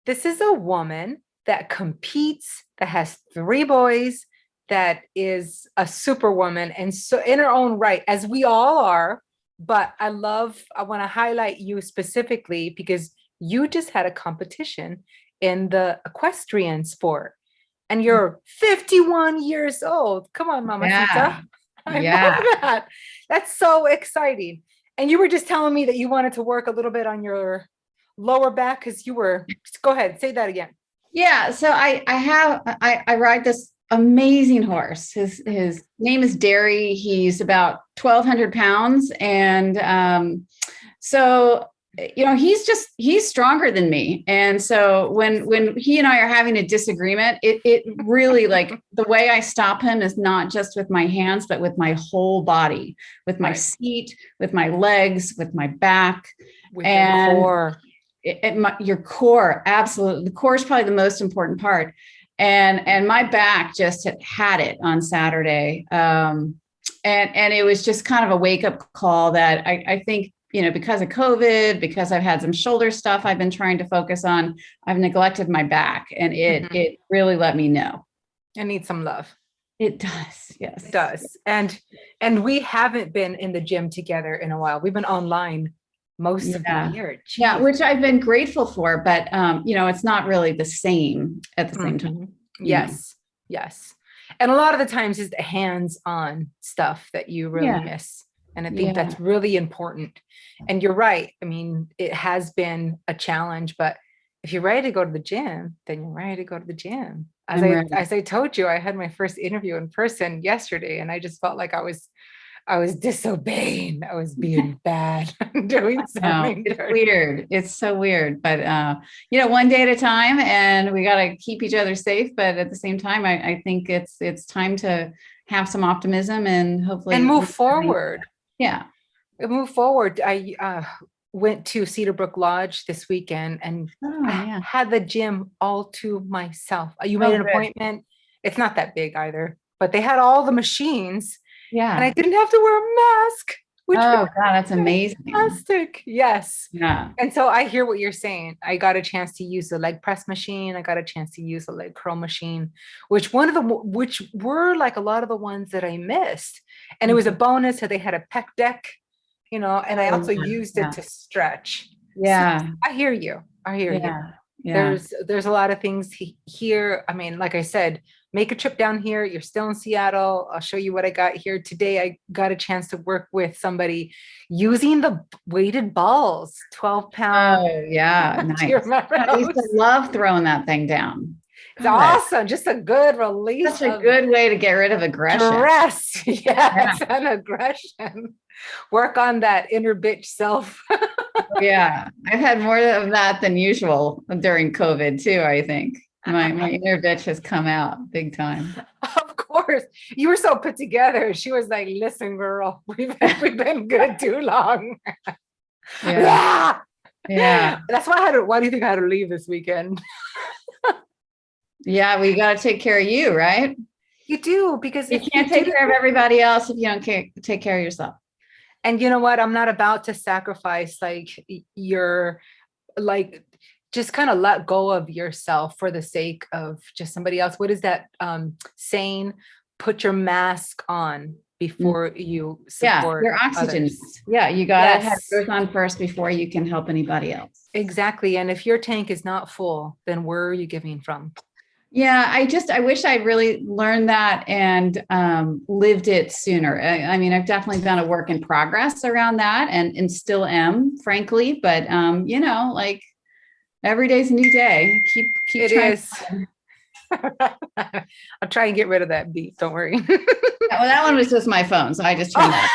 this is a woman that competes, that has three boys, that is a superwoman, and so in her own right, as we all are. But I want to highlight you specifically because you just had a competition in the equestrian sport and you're 51 years old. Come on, Yeah. Mamacita. I love Yeah. that. That's so exciting. And you were just telling me that you wanted to work a little bit on your lower back because you were, go ahead, say that again. Yeah. So I ride this amazing horse. His name is Derry. He's about 1,200 pounds. And so he's stronger than me. And so when he and I are having a disagreement, it really, like, the way I stop him is not just with my hands, but with my whole body, with my Right. seat, with my legs, with my back. With your And core. your core, absolutely. The core is probably the most important part. And my back just had it on Saturday. And it was just kind of a wake up call that I think, because of COVID, because I've had some shoulder stuff I've been trying to focus on, I've neglected my back, and it really let me know. I need some love. It does. Yes. It does. And we haven't been in the gym together in a while. We've been online most of the year. Jeez. Yeah, which I've been grateful for, but it's not really the same at the same time. Yes. Yes. And a lot of the times is the hands-on stuff that you really miss. And I think that's really important. And you're right. I mean, it has been a challenge, but if you're ready to go to the gym, then you're ready to go to the gym. As I told you, I had my first interview in person yesterday, and I just felt like I was disobeying. I was being bad, doing something. It's weird. It's so weird, but one day at a time, and we got to keep each other safe. But at the same time, I think it's time to have some optimism and hopefully move forward. Yeah, move forward. I went to Cedarbrook Lodge this weekend, and I had the gym all to myself. You made an appointment. It's not that big either, but they had all the machines. Yeah. And I didn't have to wear a mask. Which God, that's amazing. Fantastic. Yes. Yeah. And so I hear what you're saying. I got a chance to use the leg press machine. I got a chance to use the leg curl machine, which were like a lot of the ones that I missed. And it was a bonus that they had a pec deck, and I also used it to stretch. Yeah. So I hear you. Yeah. There's a lot of things here. I mean, like I said, make a trip down here. You're still in Seattle. I'll show you what I got here today. I got a chance to work with somebody using the weighted balls, 12 pounds. Oh yeah, nice. Do you remember I used to love throwing that thing down. It's awesome. Just a good release. Such a good way to get rid of aggression. Stress. Yes, and aggression. Work on that inner bitch self. Yeah, I've had more of that than usual during COVID too, I think. My inner bitch has come out big time. Of course. You were so put together. She was like, listen, girl, we've been good too long. Yeah. Yeah. That's why do you think I had to leave this weekend? Yeah, we got to take care of you, right? You do, because you can't take care of everybody else if you don't take care of yourself. And you know what? I'm not about to sacrifice just kind of let go of yourself for the sake of just somebody else. What is that saying? Put your mask on before you support your oxygen. Others. Yeah, you got to have yours on first before you can help anybody else. Exactly. And if your tank is not full, then where are you giving from? Yeah, I wish I really learned that and lived it sooner. I mean, I've definitely been a work in progress around that and still am, frankly. But, like every day's a new day. Keep it trying. Is. I'll try and get rid of that beat. Don't worry. Well, that one was just my phone. So I just turned off.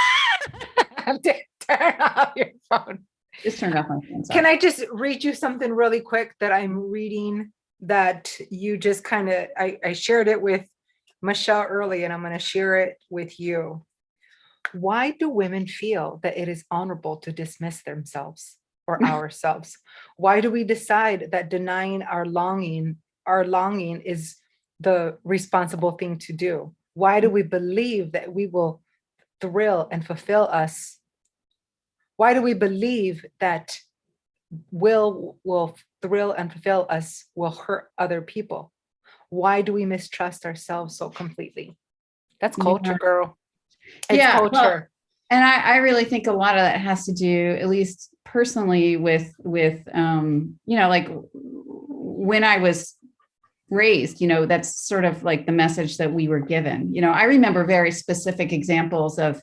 Turn off your phone. Just turned off my phone. Sorry. Can I just read you something really quick that I'm reading? That you just kind of, I shared it with Michelle early, and I'm going to share it with you. Why do women feel that it is honorable to dismiss themselves or ourselves? Why do we decide that denying our longing is the responsible thing to do? Why do we believe that we will thrill and fulfill us? Why do we believe that will thrill and fulfill us will hurt other people? Why do we mistrust ourselves so completely? That's culture, Yeah. girl. It's Yeah. Well, culture. and I really think a lot of that has to do, at least personally, with like when I was raised, that's sort of like the message that we were given. I remember very specific examples of,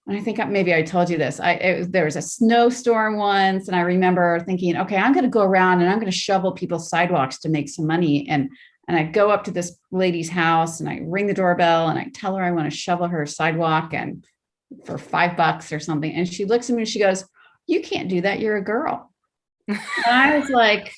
and I think maybe I told you this. There was a snowstorm once, and I remember thinking, okay, I'm going to go around and I'm going to shovel people's sidewalks to make some money. And I go up to this lady's house and I ring the doorbell and I tell her I want to shovel her sidewalk and for $5 or something. And she looks at me and she goes, "You can't do that. You're a girl." And I was like,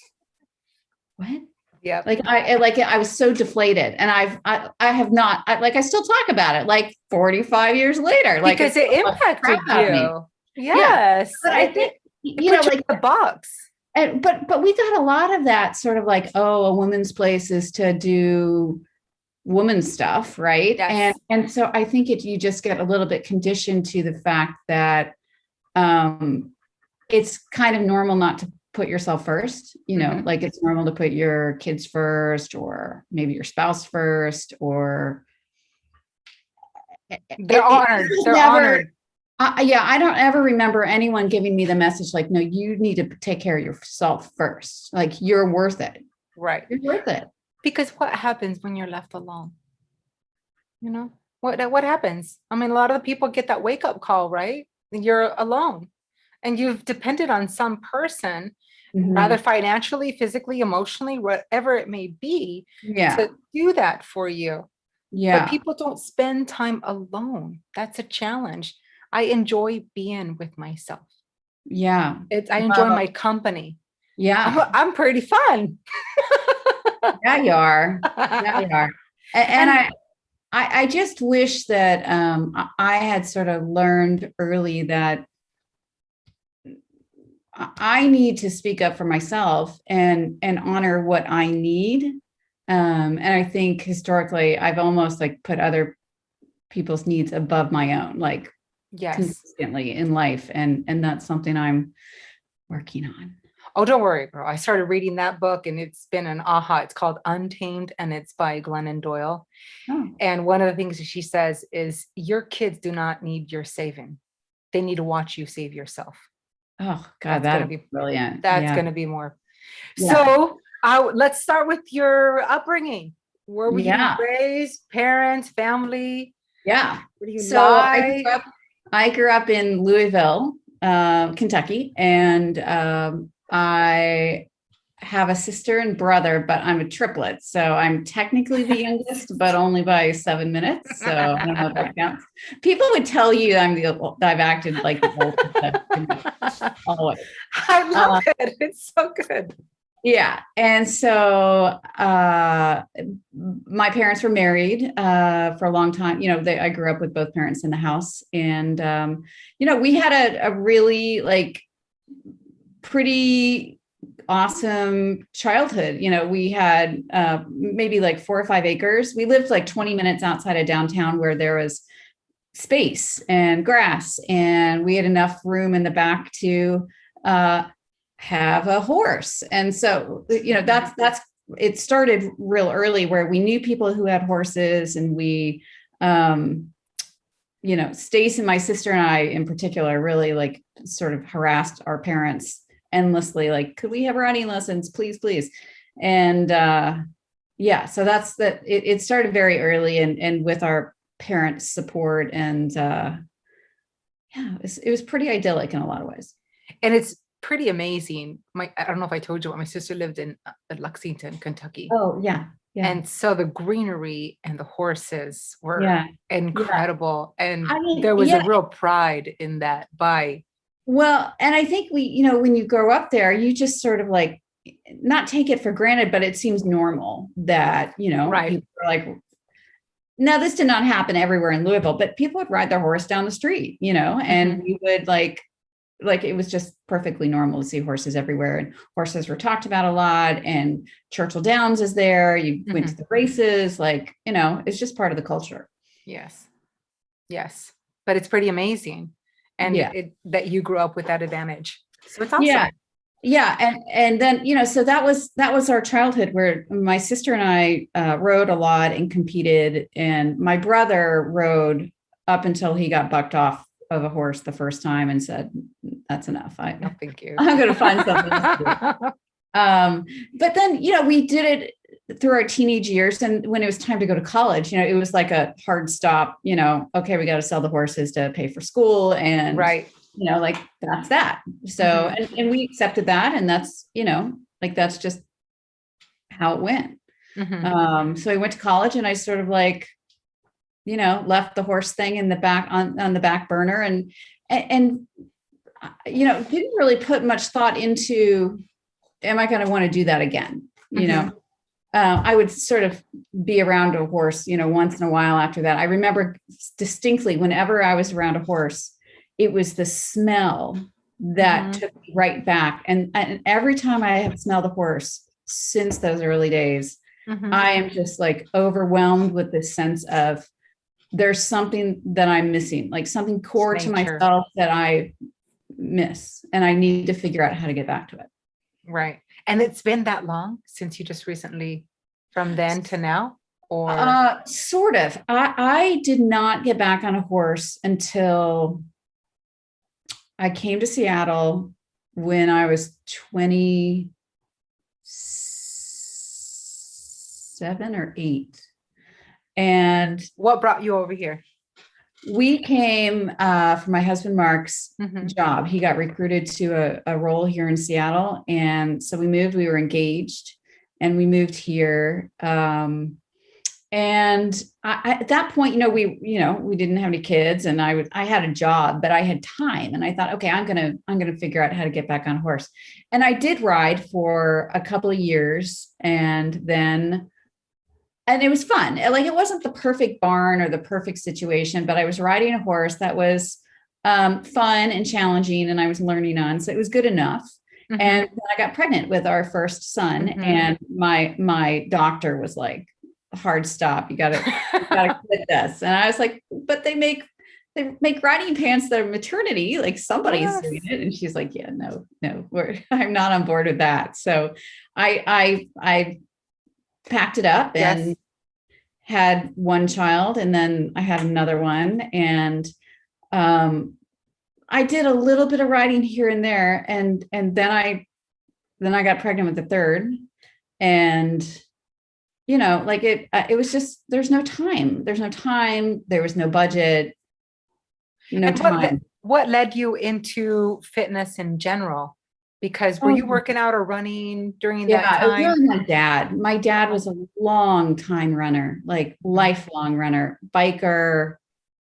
"What?" Yeah. I was so deflated, and I have not, I still talk about it like 45 years later, like Because it's it still a impacted crap out of me. you. Yeah. Yes. But I think, It put you in the box. but we got a lot of that sort of like, oh, a woman's place is to do woman stuff, right? Yes. And so I think you just get a little bit conditioned to the fact that it's kind of normal not to put yourself first, like it's normal to put your kids first, or maybe your spouse first, or They're honored. They're never, honored. I don't ever remember anyone giving me the message like, no, you need to take care of yourself first. Like, you're worth it. Right. You're worth it. Because what happens when you're left alone? What happens? I mean, a lot of the people get that wake up call, right? You're alone and you've depended on some person, rather financially, physically, emotionally, whatever it may be, to do that for you. Yeah. But people don't spend time alone. That's a challenge. I enjoy being with myself. Yeah. I enjoy my company. Yeah. I'm pretty fun. Yeah, you are. Yeah, you are. And I just wish that I had sort of learned early that I need to speak up for myself and honor what I need. And I think historically, I've almost like put other people's needs above my own, like consistently in life. And that's something I'm working on. Oh, don't worry, girl. I started reading that book and it's been an aha. It's called Untamed and it's by Glennon Doyle. Oh. And one of the things that she says is your kids do not need your saving. They need to watch you save yourself. Oh God, that'd be brilliant. That's going to be more. Yeah. So let's start with your upbringing. Where were you raised? Parents, family? Yeah. So I grew up in Louisville, Kentucky, and I have a sister and brother, but I'm a triplet. So I'm technically the youngest, but only by 7 minutes. So I don't know if that counts. People would tell you I've acted like the oldest always. I love it. It's so good. Yeah. And so my parents were married for a long time. I grew up with both parents in the house. And, we had a really like pretty awesome childhood. We had maybe like 4 or 5 acres. We lived like 20 minutes outside of downtown where there was space and grass. And we had enough room in the back to have a horse. And so, that's it started real early where we knew people who had horses, and we, Stace and my sister and I in particular really like sort of harassed our parents endlessly, like, could we have riding lessons, please, please. And so that's that. It started very early and with our parents' support, and it was pretty idyllic in a lot of ways. And it's pretty amazing. I don't know if I told you, my sister lived in Lexington, Kentucky. Oh yeah. Yeah. And so the greenery and the horses were incredible. And there was a real pride in that Well, and I think when you grow up there, you just sort of like not take it for granted, but it seems normal that, people are like, now this did not happen everywhere in Louisville, but people would ride their horse down the street, and we would like it was just perfectly normal to see horses everywhere, and horses were talked about a lot, and Churchill Downs is there. You went to the races, it's just part of the culture. Yes. Yes. But it's pretty amazing. And that you grew up with that advantage. So it's awesome. Yeah, and then so that was our childhood, where my sister and I rode a lot and competed, and my brother rode up until he got bucked off of a horse the first time and said, "That's enough. No, thank you. I'm going to find something else to do." But then we did it through our teenage years, and when it was time to go to college, it was like a hard stop. Okay, we got to sell the horses to pay for school, and Right. like that's that. So, and we accepted that. And that's, like, that's just how it went. So I went to college, and I sort of like, left the horse thing in the back on the back burner, and didn't really put much thought into, am I going to want to do that again? I would sort of be around a horse, once in a while after that. I remember distinctly, whenever I was around a horse, it was the smell that took me right back. And every time I have smelled a horse since those early days, I am just like overwhelmed with this sense of there's something that I'm missing, like something core to myself that I miss, and I need to figure out how to get back to it. Right. And it's been that long since you just recently, from then to now? Or sort of. I did not get back on a horse until I came to Seattle when I was 27 or 8. And what brought you over here? We came for my husband Mark's job. He got recruited to a role here in Seattle. And so we moved. We were engaged, and we moved here. And at that point, we didn't have any kids, and I had a job, but I had time, and I thought, okay, I'm gonna figure out how to get back on a horse. And I did ride for a couple of years, and it was fun. Like, it wasn't the perfect barn or the perfect situation, but I was riding a horse that was fun and challenging, and I was learning on, so it was good enough. And then I got pregnant with our first son, and my doctor was like, hard stop. You gotta quit this. And I was like, but they make riding pants that are maternity, like somebody's doing it. And she's like, yeah, no, I'm not on board with that. So I packed it up and had one child, and then I had another one. And I did a little bit of riding here and there. And then I got pregnant with the third, and like it was just, there's no time. There was no budget, no time. What led you into fitness in general? Because were you working out or running during that time? Yeah, it was really my dad. My dad was a long time runner, like lifelong runner, biker,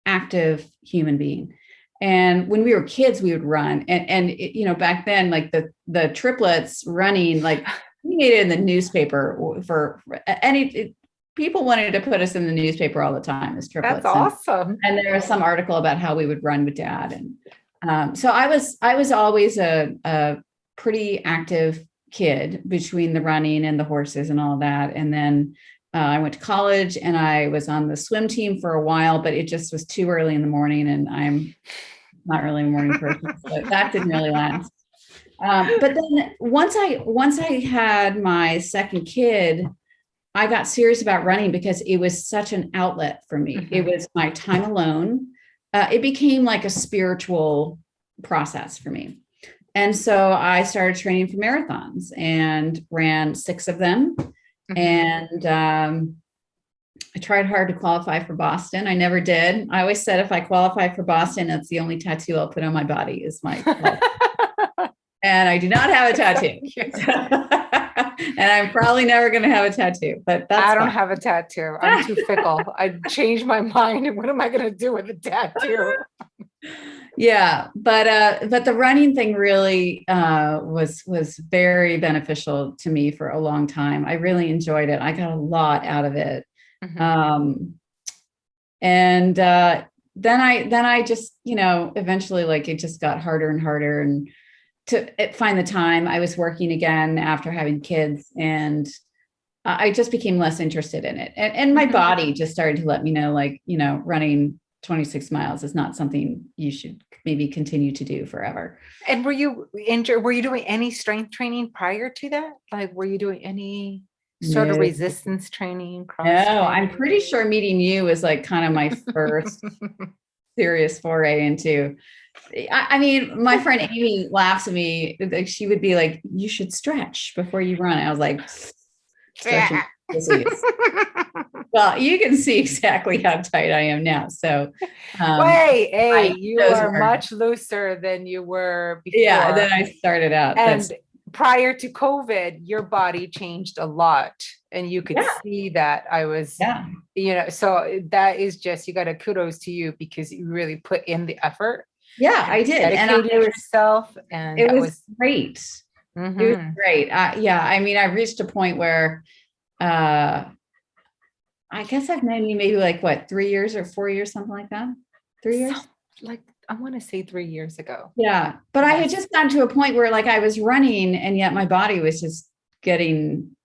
active human being. And when we were kids, we would run. And back then, like the triplets running, like, we made it in the newspaper for any people wanted to put us in the newspaper all the time as triplets. That's awesome. And there was some article about how we would run with dad. And so I was always a pretty active kid between the running and the horses and all that. And then I went to college, and I was on the swim team for a while, but it just was too early in the morning, and I'm not really a morning person, so that didn't really last. But then once I had my second kid, I got serious about running because it was such an outlet for me. It was my time alone. It became like a spiritual process for me. And so I started training for marathons and ran 6 of them. And I tried hard to qualify for Boston. I never did. I always said, if I qualify for Boston, that's the only tattoo I'll put on my body is my and I do not have a tattoo. And I'm probably never going to have a tattoo, but I don't have a tattoo. I'm too fickle. I changed my mind. And what am I going to do with a tattoo? Yeah. But the running thing really was very beneficial to me for a long time. I really enjoyed it. I got a lot out of it. And then I just, eventually, like, it just got harder and harder, and to find the time. I was working again after having kids, and I just became less interested in it. And my body just started to let me know, like, running 26 miles is not something you should maybe continue to do forever. And were you injured? Were you doing any strength training prior to that? Like, were you doing any sort of No, resistance training, no, cross I'm training? pretty sure meeting you was like kind of my first serious foray into. I mean, my friend Amy laughs at me. Like, she would be like, "You should stretch before you run." I was like, "Stretching." Well, you can see exactly how tight I am now. So, Hey, you those are were- much looser than you were yeah. before. Then I started out. And prior to COVID, your body changed a lot. And you could Yeah. see that I was, Yeah. so that is just, you got to kudos to you because you really put in the effort. Yeah, I did. And Dedicated yourself. And it that was great. Mhm. It was great. Yeah. I mean, I reached a point where, I guess I've known you maybe like what, 3 years or 4 years, something like that. 3 years. Like, I want to say 3 years ago. Yeah. But I had just gotten to a point where like I was running and yet my body was just getting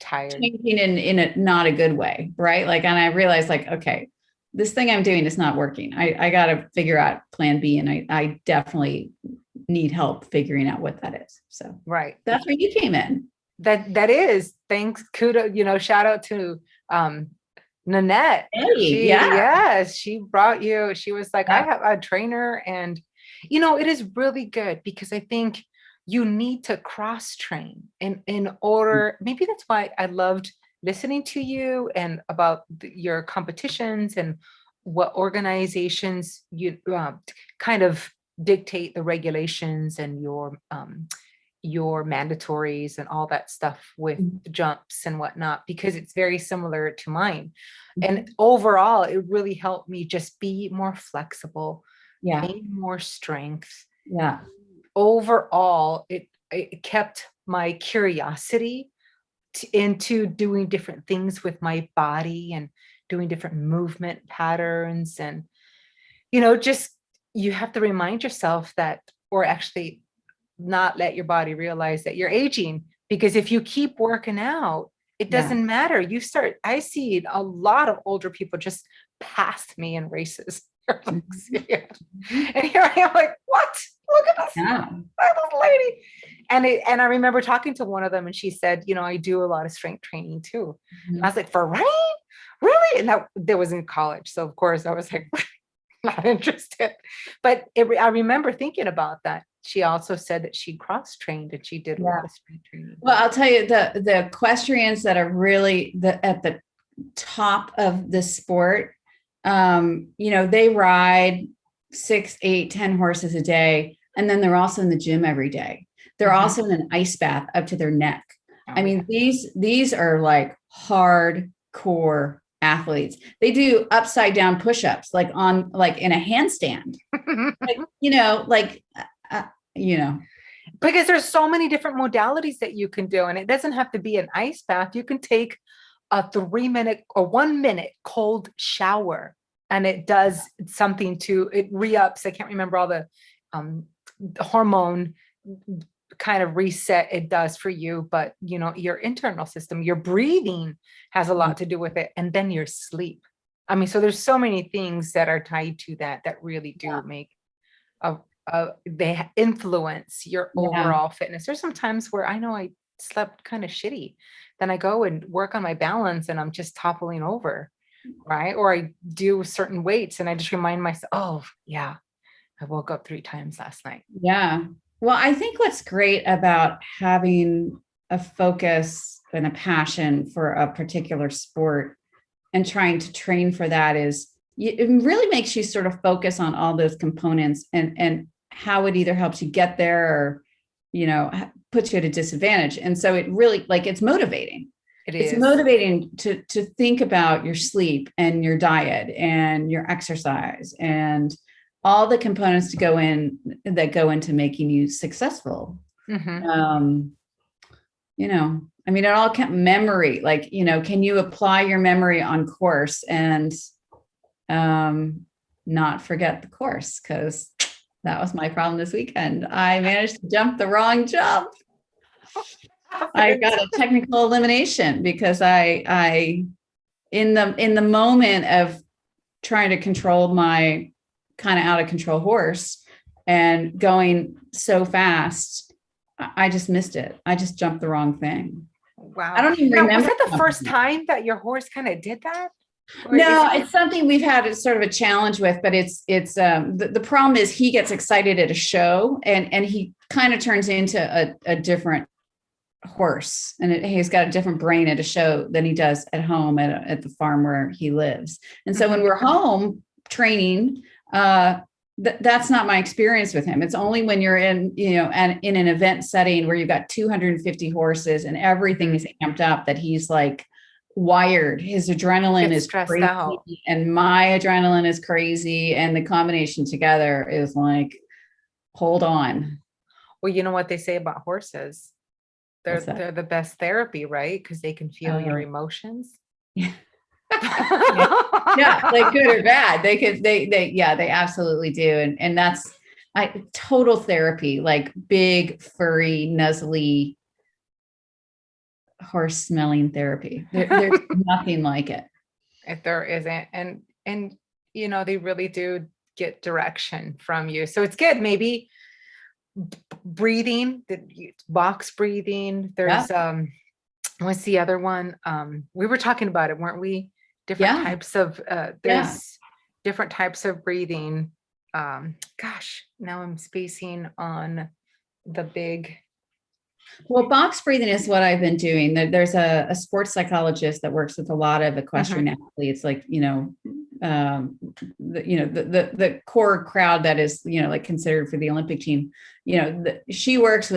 Tired. changing in a not a good way. Right. Like, and I realized like, okay, this thing I'm doing is not working. I got to figure out plan B. And I definitely need help figuring out what that is. So Right. that's where you came in. That is, thanks, kudos, shout out to Nanette. Hey, She brought you, she was like, Yeah. I have a trainer, and it is really good because I think you need to cross train in order. Maybe that's why I loved listening to you and about your competitions and what organizations you kind of dictate the regulations and your mandatories and all that stuff with jumps and whatnot, because it's very similar to mine. And overall, it really helped me just be more flexible, gain more strength. Yeah. Overall, it kept my curiosity into doing different things with my body and doing different movement patterns. And, just you have to remind yourself that, or actually not let your body realize that you're aging, because if you keep working out, it doesn't matter. I see a lot of older people just past me in races. And here I am like, what? Look at this, this lady. And I remember talking to one of them and she said, I do a lot of strength training too. And I was like, for running? Really? And that was in college. So of course I was like, not interested. But I remember thinking about that. She also said that she cross-trained and she did a lot of strength training. Well, I'll tell you, the equestrians that are really at the top of the sport, they ride 6, 8, 10 horses a day. And then they're also in the gym every day. They're also in an ice bath up to their neck. I mean, these are like hardcore athletes. They do upside down push-ups, like in a handstand, because there's so many different modalities that you can do. And it doesn't have to be an ice bath. You can take a 3-minute or 1-minute cold shower and it does something it re-ups. I can't remember all the hormone kind of reset it does for you, but your internal system, your breathing has a lot to do with it, and then your sleep. I mean, so there's so many things that are tied to that really do make they influence your overall fitness. There's some times where I know I slept kind of shitty, then I go and work on my balance and I'm just toppling over, right? Or I do certain weights and I just remind myself, oh yeah, I woke up 3 times last night. Yeah. Well, I think what's great about having a focus and a passion for a particular sport and trying to train for that is it really makes you sort of focus on all those components and how it either helps you get there or, puts you at a disadvantage. And so it really, like, it's motivating. It's motivating to think about your sleep and your diet and your exercise and all the components that go into making you successful. I mean, it all kept memory, like, can you apply your memory on course and not forget the course? Because that was my problem this weekend. I managed to jump the wrong jump. I got a technical elimination because I in the moment of trying to control my kind of out of control horse and going so fast. I just missed it. I just jumped the wrong thing. Wow. I don't even Now, remember. was that the first time that your horse kind of did that? Or No, it's something we've had a sort of a challenge with, but the problem is he gets excited at a show and he kind of turns into a different horse, and he's got a different brain at a show than he does at home at the farm where he lives. And so when we're home training, that's not my experience with him. It's only when you're in, and in an event setting where you've got 250 horses and everything is amped up that he's like wired. His adrenaline Gets is stressed crazy, out. and my adrenaline is crazy, and the combination together is like, hold on. Well, you know what they say about horses? What's that? They're the best therapy, right? Because they can feel your emotions. Yeah. Yeah, like good or bad. They absolutely do. And that's total therapy, like big, furry, nuzzly horse smelling therapy. There's nothing like it. If there isn't, and they really do get direction from you. So it's good. Maybe breathing, box breathing. There's what's the other one? We were talking about it, weren't we? Different types of there's different types of breathing. Gosh, now I'm spacing on the big. Well, box breathing is what I've been doing. There's a sports psychologist that works with a lot of equestrian athletes, like, the core crowd that is, like considered for the Olympic team. She works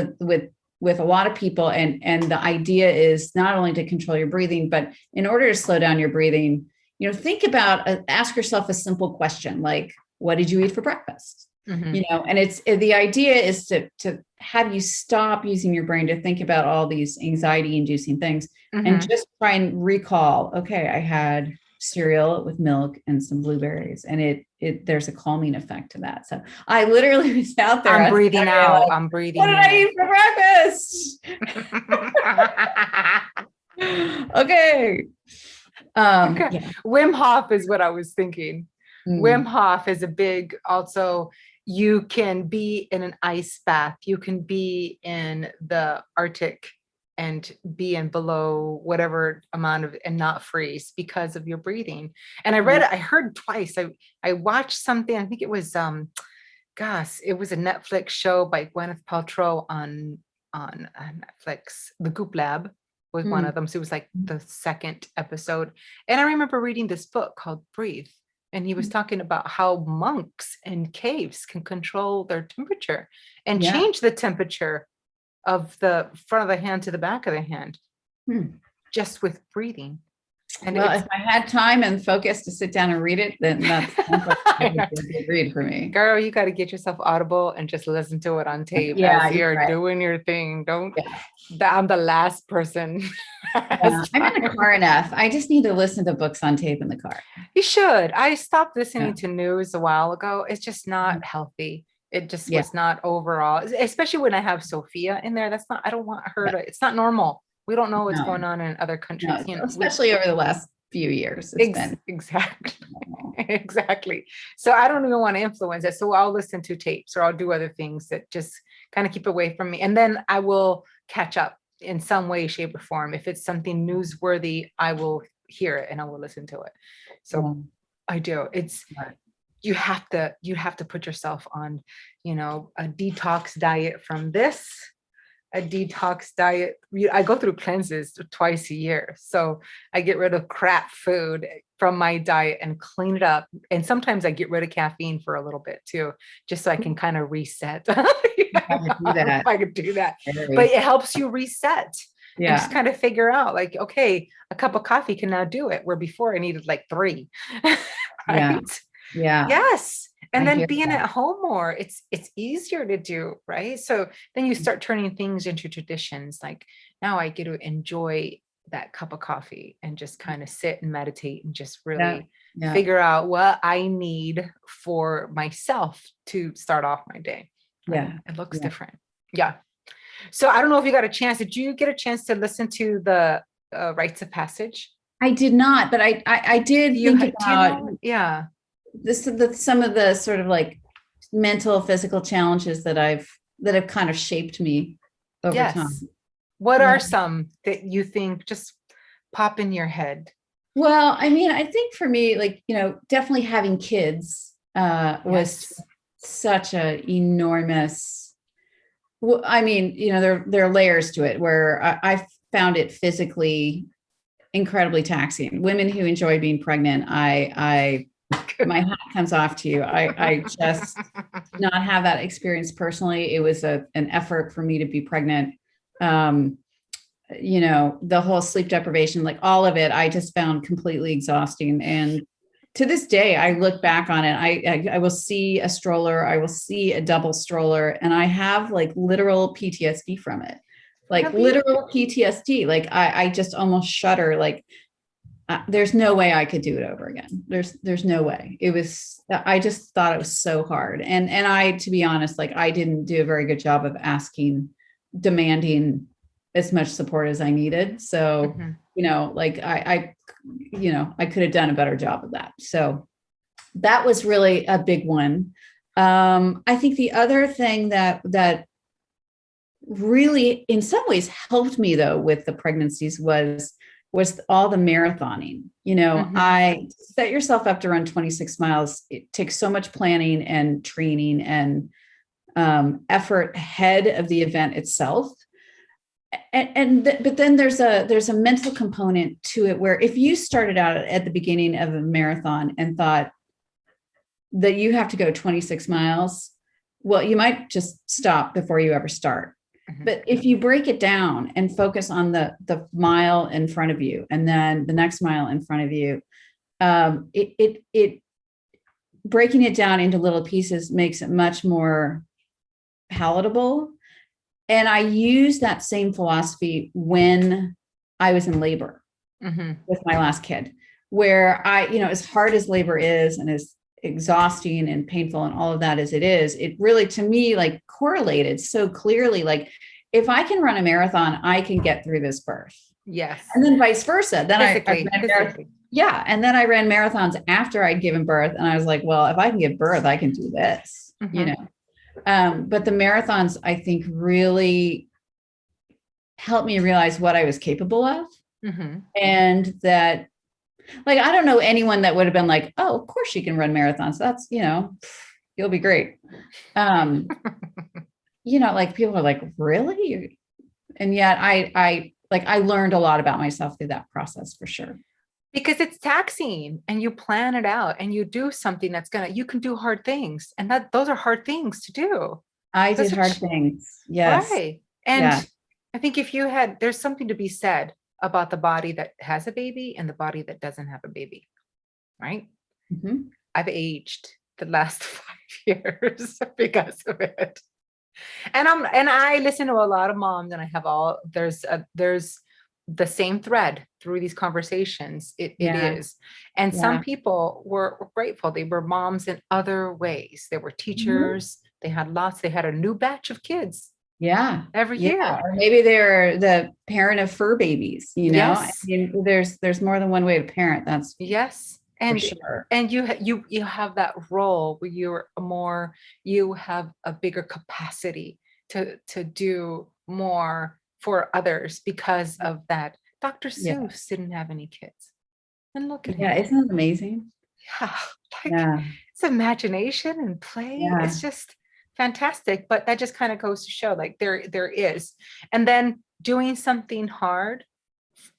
with a lot of people. And the idea is not only to control your breathing, but in order to slow down your breathing, think about, ask yourself a simple question, like, what did you eat for breakfast? And it's the idea is to have you stop using your brain to think about all these anxiety inducing things and just try and recall, okay, I had cereal with milk and some blueberries, and there's a calming effect to that. So I literally was out there. I'm breathing out. Like, I'm breathing. What did I eat for breakfast? Okay. Wim Hof is what I was thinking. Wim Hof is a big, also, you can be in an ice bath. You can be in the Arctic and be in below whatever amount of, and not freeze because of your breathing. And I heard twice, I watched something, I think it was, it was a Netflix show by Gwyneth Paltrow on Netflix. The Goop Lab was one of them. So it was like the second episode. And I remember reading this book called Breathe. And he was talking about how monks in caves can control their temperature and change the temperature of the front of the hand to the back of the hand just with breathing. And well, if I had time and focus to sit down and read it, then that's a good read for me. Girl, you got to get yourself Audible and just listen to it on tape as you're doing your thing. I'm the last person. I'm in the car enough. I just need to listen to books on tape in the car. You should. I stopped listening to news a while ago. It's just not healthy. It just was not overall, especially when I have Sophia in there. I don't want her to, it's not normal. We don't know what's going on in other countries, especially over the last few years. Exactly. So I don't even want to influence it. So I'll listen to tapes or I'll do other things that just kind of keep away from me. And then I will catch up in some way, shape, or form. If it's something newsworthy, I will hear it and I will listen to it. So I do. You have to put yourself on, a detox diet from this. A detox diet. I go through cleanses twice a year. So I get rid of crap food from my diet and clean it up. And sometimes I get rid of caffeine for a little bit too, just so I can kind of reset. I could do that. But it helps you reset. And just kind of figure out like, okay, a cup of coffee can now do it, where before I needed like 3. Right? Yeah. Yes. And then being at home more, it's easier to do, right? So then you start turning things into traditions. Like now I get to enjoy that cup of coffee and just kind of sit and meditate and just really figure out what I need for myself to start off my day. Right? Yeah. It looks different. Yeah. So I don't know if you got a chance. Did you get a chance to listen to the Rites of Passage? I did not, but I did think about. some of the sort of like mental, physical challenges that have kind of shaped me over Yes. time. What Yeah. are some that you think just pop in your head? Well, I mean, I think for me, like, definitely having kids was Yes. such a enormous, I mean, there are layers to it where I found it physically incredibly taxing. Women who enjoy being pregnant, my hat comes off to you. I just did not have that experience personally. It was an effort for me to be pregnant. The whole sleep deprivation, like all of it, I just found completely exhausting. And to this day, I look back on it. I will see a stroller, I will see a double stroller, and I have like literal PTSD from it. Like Really? literal PTSD. Like I just almost shudder. Like there's no way I could do it over again. There's no way. I just thought it was so hard. And I, to be honest, like I didn't do a very good job of demanding as much support as I needed. So, Mhm. like I could have done a better job of that. So that was really a big one. I think the other thing that really in some ways helped me though with the pregnancies was all the marathoning. Mhm. I set yourself up to run 26 miles. It takes so much planning and training and effort ahead of the event itself. But then there's a mental component to it where if you started out at the beginning of a marathon and thought that you have to go 26 miles, well, you might just stop before you ever start. Mhm. But if you break it down and focus on the mile in front of you and then the next mile in front of you, it breaking it down into little pieces makes it much more palatable. And I use that same philosophy when I was in labor Mhm. with my last kid, where as hard as labor is and as exhausting and painful and all of that as it is, it really, to me, like correlated so clearly. Like if I can run a marathon, I can get through this birth. Yes. And then vice versa. Then I Physically, ran physically. yeah. And then I ran marathons after I'd given birth. And I was like, well, if I can give birth, I can do this, Mhm. But the marathons, I think, really helped me realize what I was capable of. Mhm. And that, like, I don't know anyone that would have been like, oh, of course you can run marathons. That's, you'll be great. Like people are like, really? And yet I learned a lot about myself through that process for sure. Because it's taxing and you plan it out and you do something you can do hard things. And those are hard things to do. I did Those are hard things. Yes. right. And Yeah. I think there's something to be said about the body that has a baby and the body that doesn't have a baby, right? Mhm. I've aged the last 5 years because of it. And I listen to a lot of moms and I have there's the same thread through these conversations. It Yeah. is. And some Yeah. people were grateful. They were moms in other ways. They were Mhm. teachers. They had a new batch of kids Yeah. every Yeah. year. Or maybe they're the parent of fur babies, I Yes. mean, there's more than one way to parent. That's Yes. for And sure. you have that role where you have a bigger capacity to do more for others because of that. Dr. Yeah. Seuss didn't have any kids. And look at Yeah. him. Isn't it amazing? Yeah, like Yeah. it's imagination and play. It's Yeah. just fantastic. But that just kind of goes to show like there is. And then doing something hard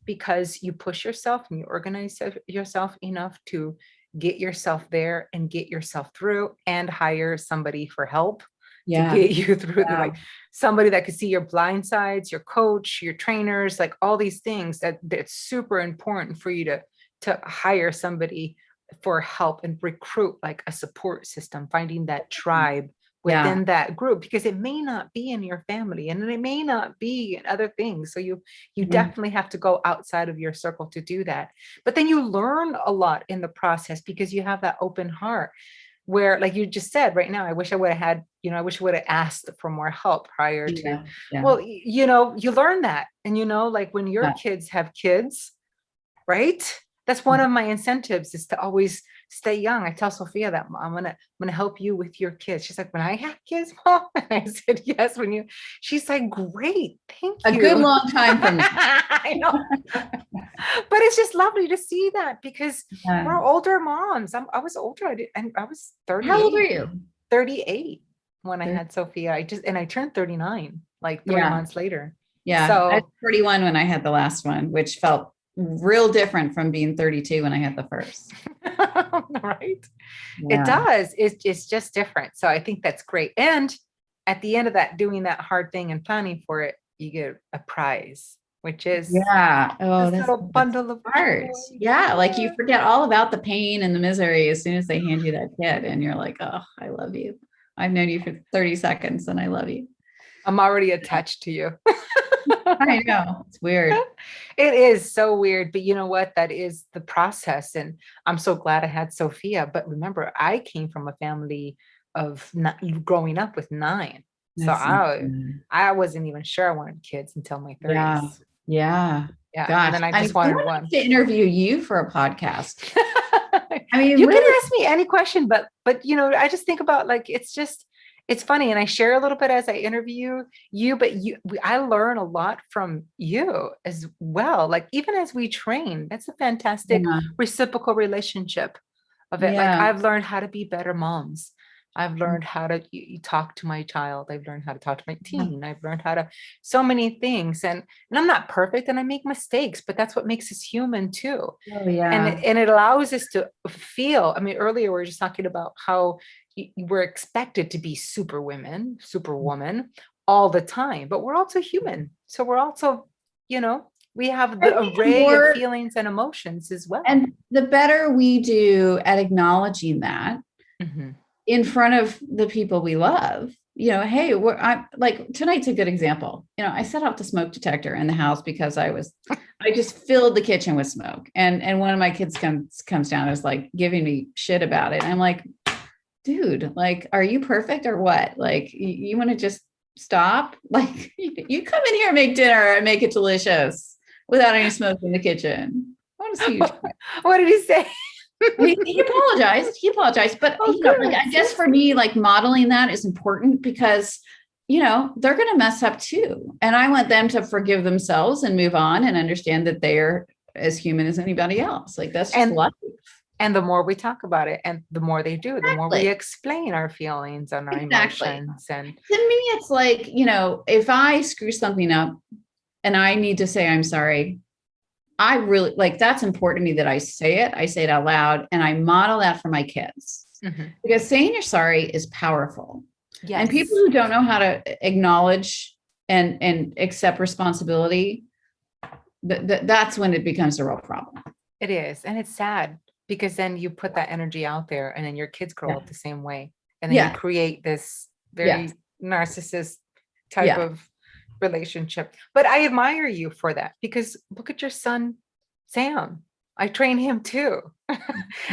because you push yourself and you organize yourself enough to get yourself there and get yourself through and hire somebody for help to Yeah. get you through Yeah. like somebody that could see your blind sides, your coach, your trainers, like all these things that's super important for you to hire somebody for help and recruit like a support system, finding that tribe Yeah. within that group because it may not be in your family and it may not be in other things. So you Yeah. definitely have to go outside of your circle to do that. But then you learn a lot in the process because you have that open heart where like you just said right now, I wish I would have had, I wish I would have asked for more help prior to, Yeah. Yeah. well, you learn that. And like when your Yeah. kids have kids, right? That's one of my incentives, is to always stay young. I tell Sophia that I'm gonna help you with your kids. She's like, when I have kids, mom? And I said, yes, when you, she's like, great, thank A you. good long time from now. I know. But it's just lovely to see that, because we're older moms. I was older. I was 38. How old are you? 38 when I Thir- had Sophia. I turned 39 like 3 Yeah. months later. Yeah. I was So 41 when I had the last one, which felt real different from being 32 when I had the first. right. It Yeah. does. It's just different. So I think that's great. And at the end of that, doing that hard thing and planning for it, you get a prize, which is Yeah. Oh, this little that's bundle of hard. joy. Yeah. Like you forget all about the pain and the misery as soon as they hand you that kid and you're like, oh, I love you. I've known you for 30 seconds and I love you. I'm already attached to you. I know. It's weird. It is so weird, but you know what? That is the process. And I'm so glad I had Sophia. But remember, I came from a family of growing up with 9. So That's I wasn't even sure I wanted kids until my 30s. yeah. Yeah. Yeah. Gosh. And then I I just mean, wanted someone one. needs to interview you for a podcast. I mean, You really, can ask me any question, but I just think about, like, it's funny, and I share a little bit as I interview you, but I learn a lot from you as well. Like, even as we train, that's a fantastic yeah. reciprocal relationship of it. Like, Yeah. I've learned how to be better moms. I've learned how to you talk to my child. I've learned how to talk to my teen. I've learned how to so many things. And I'm not perfect and I make mistakes, but that's what makes us human too. Oh, yeah. And it allows us to feel. I mean, earlier we were just talking about how we're expected to be superwoman all the time, but we're also human. So we're also, we have I the think array of feelings and emotions as well. and the better we do at acknowledging that Mhm. in front of the people we love, hey, I'm like, tonight's a good example. I set off the smoke detector in the house because I just filled the kitchen with smoke. And one of my kids comes down and is like giving me shit about it. I'm like, dude, like, are you perfect or what? Like, you want to just stop? Like, you come in here and make dinner and make it delicious without any smoke in the kitchen. I want to see you try. What did he say? He apologized. But, like, I guess for me, like, modeling that is important because, they're going to mess up too. And I want them to forgive themselves and move on and understand that they're as human as anybody else. Like, that's just life. And the more we talk about it and the more they do, the more we explain our feelings and our emotions. And to me, it's like, if I screw something up and I need to say, I'm sorry, I really like, that's important to me that I say it out loud and I model that for my kids because saying you're sorry is powerful. Yes. And people who don't know how to acknowledge and accept responsibility, that's when it becomes a real problem. It is. And it's sad. Because then you put that energy out there and then your kids grow up the same way. And then you create this very narcissist type of relationship. But I admire you for that because look at your son, Sam. I train him too.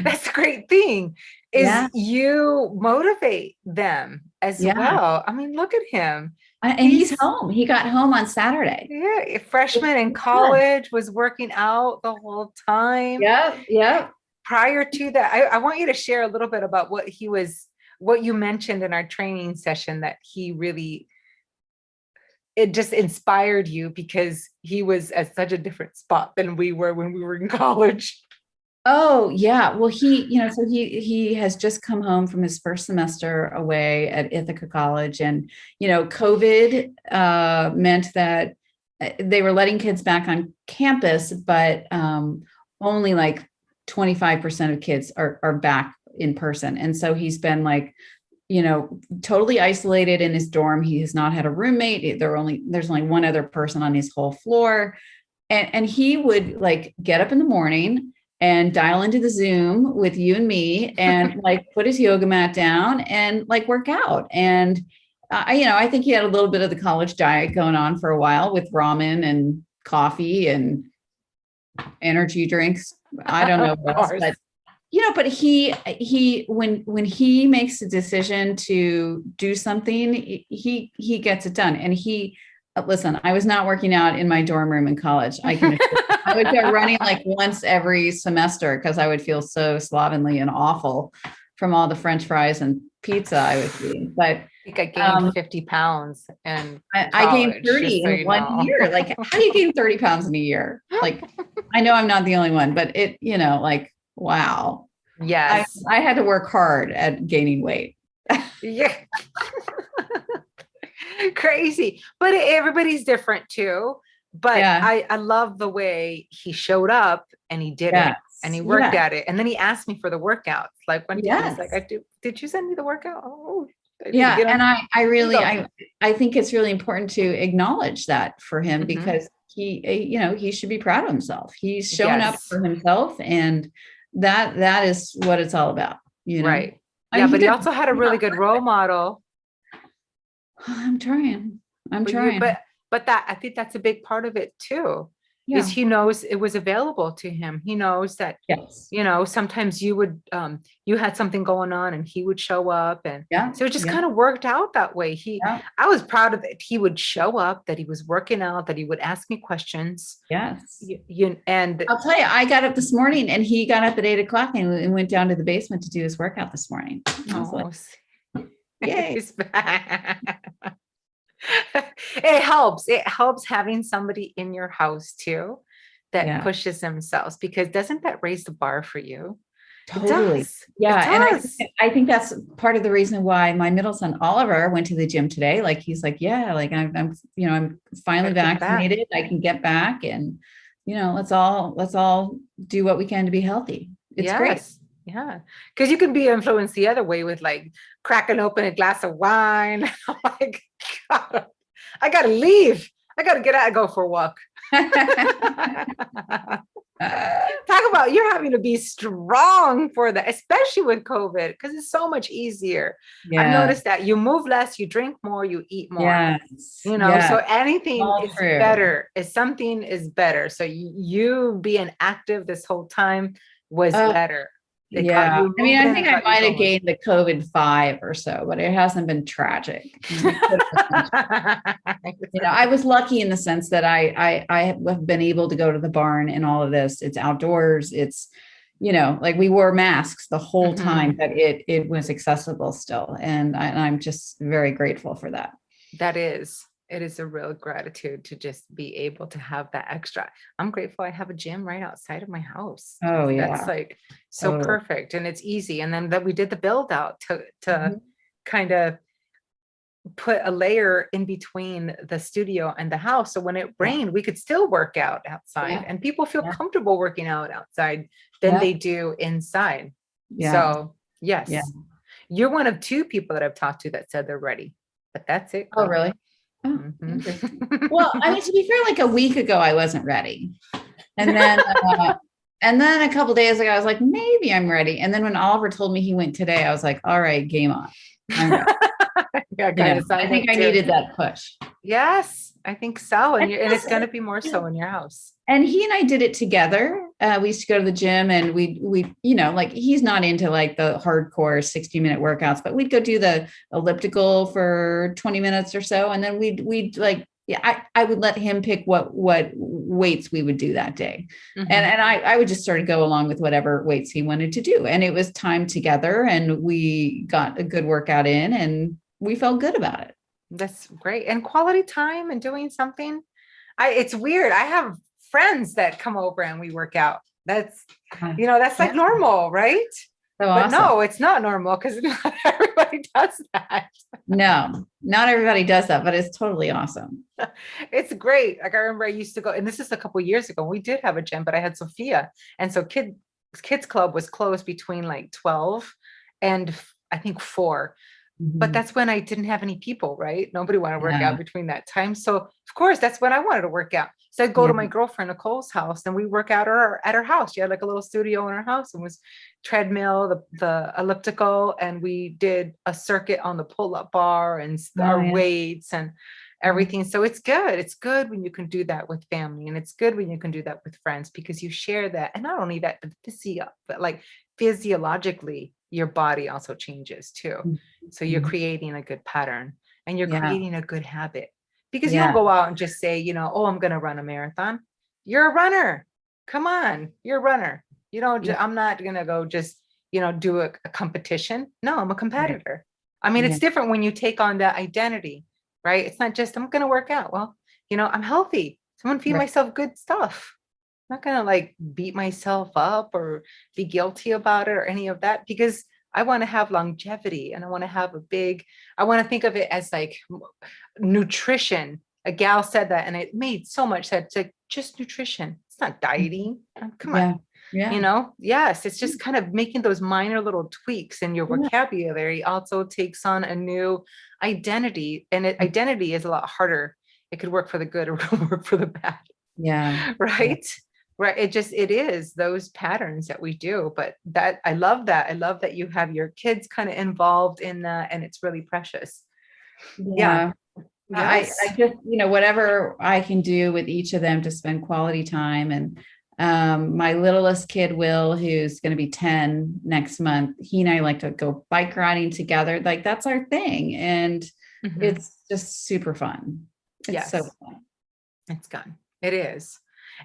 That's a great thing is you motivate them as well. I mean, look at him. And he's home. He got home on Saturday. Yeah. A freshman in college, was working out the whole time. Yep. Prior to that, I want you to share a little bit about what you mentioned in our training session, that it just inspired you because he was at such a different spot than we were when we were in college. Oh yeah. Well, so he has just come home from his first semester away at Ithaca College, and COVID meant that they were letting kids back on campus, but only like 25% of kids are back in person. And so he's been like, totally isolated in his dorm. He has not had a roommate. There's only one other person on his whole floor. And he would like get up in the morning and dial into the Zoom with you and me and like put his yoga mat down and like work out. And, I think he had a little bit of the college diet going on for a while with ramen and coffee and energy drinks. I don't know what else, but but he when he makes a decision to do something, he gets it done. And listen, I was not working out in my dorm room in college. I can I would start running like once every semester because I would feel so slovenly and awful from all the French fries and pizza I was eating. But think I gained 50 pounds in I gained college, 30 just so in you one know. year. Like, how do you gain 30 pounds in a year? Like, I know I'm not the only one, but it, like, wow. Yes. I had to work hard at gaining weight. Yeah. Crazy. But everybody's different too. But Yeah. I love the way he showed up and he did it Yes. and he worked Yeah. at it. And then he asked me for the workouts. Like one day he's like, Yes. did you send me the workout? Oh, I need to Yeah. get And on. I really, Go. I think it's really important to acknowledge that for him Mhm. because he, he should be proud of himself. He's showing up Yes. for himself, and that is what it's all about, Right. I Yeah, mean, he but he did, also had a really good role model I'm trying. I'm for you. trying. But that I think that's a big part of it too, is Yeah. he knows it was available to him. He knows that, Yes. sometimes you had something going on and he would show up. And Yeah. so it just Yeah. kind of worked out that way. Yeah. I was proud of it. He would show up, that he was working out, that he would ask me questions. Yes. And I'll tell you, I got up this morning and he got up at 8 o'clock and went down to the basement to do his workout this morning. I was like, yay. It helps having somebody in your house too that Yeah. pushes themselves, because doesn't that raise the bar for you? It Totally. does. Yeah. It And does. I think that's part of the reason why my middle son, Oliver, went to the gym today. Like, he's like, yeah, like I'm finally Gotta get back. vaccinated. I can get back, and, let's all do what we can to be healthy. It's great. Yes. Yeah. Because you can be influenced the other way with like cracking open a glass of wine. I'm like, God, I gotta leave. I gotta get out and go for a walk. Talk about you're having to be strong for that, especially with COVID, because it's so much easier. I've Yeah. noticed that you move less, you drink more, you eat more. Yes. So anything All is true. better. If something is better. So you being active this whole time was better. It got Yeah. you I mean, I moving, think it I got you might have going. gained the COVID 5 or so, but it hasn't been tragic. I was lucky in the sense that I have been able to go to the barn and all of this. It's outdoors. It's, like we wore masks the whole time, but it was accessible still. And I'm just very grateful for that. It is a real gratitude to just be able to have that extra. I'm grateful I have a gym right outside of my house. Oh, yeah. That's like so perfect, and it's easy. And then that we did the build out to kind of put a layer in between the studio and the house. So when it rained, we could still work out outside, and people feel comfortable working out outside than they do inside. Yeah. So yes, Yeah. you're one of 2 people that I've talked to that said they're ready, but that's it. Oh, really? Oh, interesting. Well, I mean, to be fair, like a week ago, I wasn't ready. And then, a couple days ago, I was like, maybe I'm ready. And then when Oliver told me he went today, I was like, all right, game on. I'm ready. I think I needed that push. Yes, I think so. And it's going to be more so in your house. And he and I did it together. We used to go to the gym, and we, like, he's not into like the hardcore 60-minute workouts, but we'd go do the elliptical for 20 minutes or so. And then we'd like, I would let him pick what weights we would do that day. And I would just sort of go along with whatever weights he wanted to do. And it was time together, and we got a good workout in, and we felt good about it. That's great. And quality time and doing something. It's weird. I have friends that come over and we work out. That's like normal, right? So but awesome. No, it's not normal, because not everybody does that. No, not everybody does that, but it's totally awesome. It's great. Like I remember I used to go, and this is a couple of years ago, we did have a gym, but I had Sophia. And so kids club was closed between like 12 and I think 4. But that's when I didn't have any people, right? Nobody wanted to work out between that time. So of course, that's when I wanted to work out. So I'd go to my girlfriend Nicole's house, and we work out at her house. She had like a little studio in her house, and was treadmill, the elliptical, and we did a circuit on the pull-up bar and our weights and everything. So it's good. It's good when you can do that with family, and it's good when you can do that with friends, because you share that. And not only that, but like physiologically, your body also changes too. So you're creating a good pattern, and you're creating a good habit, because you don't go out and just say, oh, I'm going to run a marathon. You're a runner. Come on, you're a runner. You don't, Yeah. I'm not gonna go just, do a competition. No, I'm a Right. competitor. I mean, Yeah. it's different when you take on that identity, right? It's not just, I'm gonna work out. Well, I'm healthy. So I'm gonna feed Right. myself good stuff. I'm not gonna like beat myself up or be guilty about it or any of that, because I want to have longevity and I want to have I want to think of it as like nutrition. A gal said that and it made so much sense. It's like just nutrition. It's not Mhm. dieting. Come on. Yeah. Yeah. Yes, it's just kind of making those minor little tweaks, and your Yeah. vocabulary also takes on a new identity. And identity is a lot harder. It could work for the good or work for the bad. Yeah. Yeah. Right. Right. It is those patterns that we do. But that I love that. I love that you have your kids kind of involved in that, and it's really precious. Yeah. Yeah. Yes. I just, whatever I can do with each of them to spend quality time. And my littlest kid, Will, who's going to be 10 next month, he and I like to go bike riding together. Like that's our thing. And Mhm. it's just super fun. It's so Yes. fun. It's gone. It is.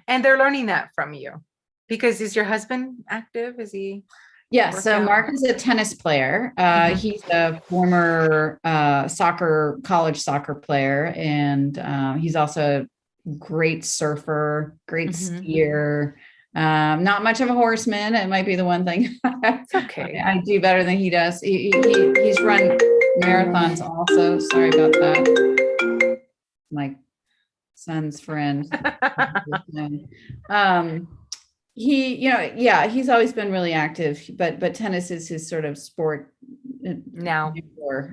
And they're learning that from you, because is your husband active? Is he Yeah, work so out? Mark is a tennis player. Mhm. He's a former college soccer player, and he's also a great surfer, great Mhm. skier. Not much of a horseman. It might be the one thing It's okay. I do better than he does. He's run marathons also. Sorry about that. My son's friend. Um, yeah, he's always been really active, but tennis is his sort of sport Now.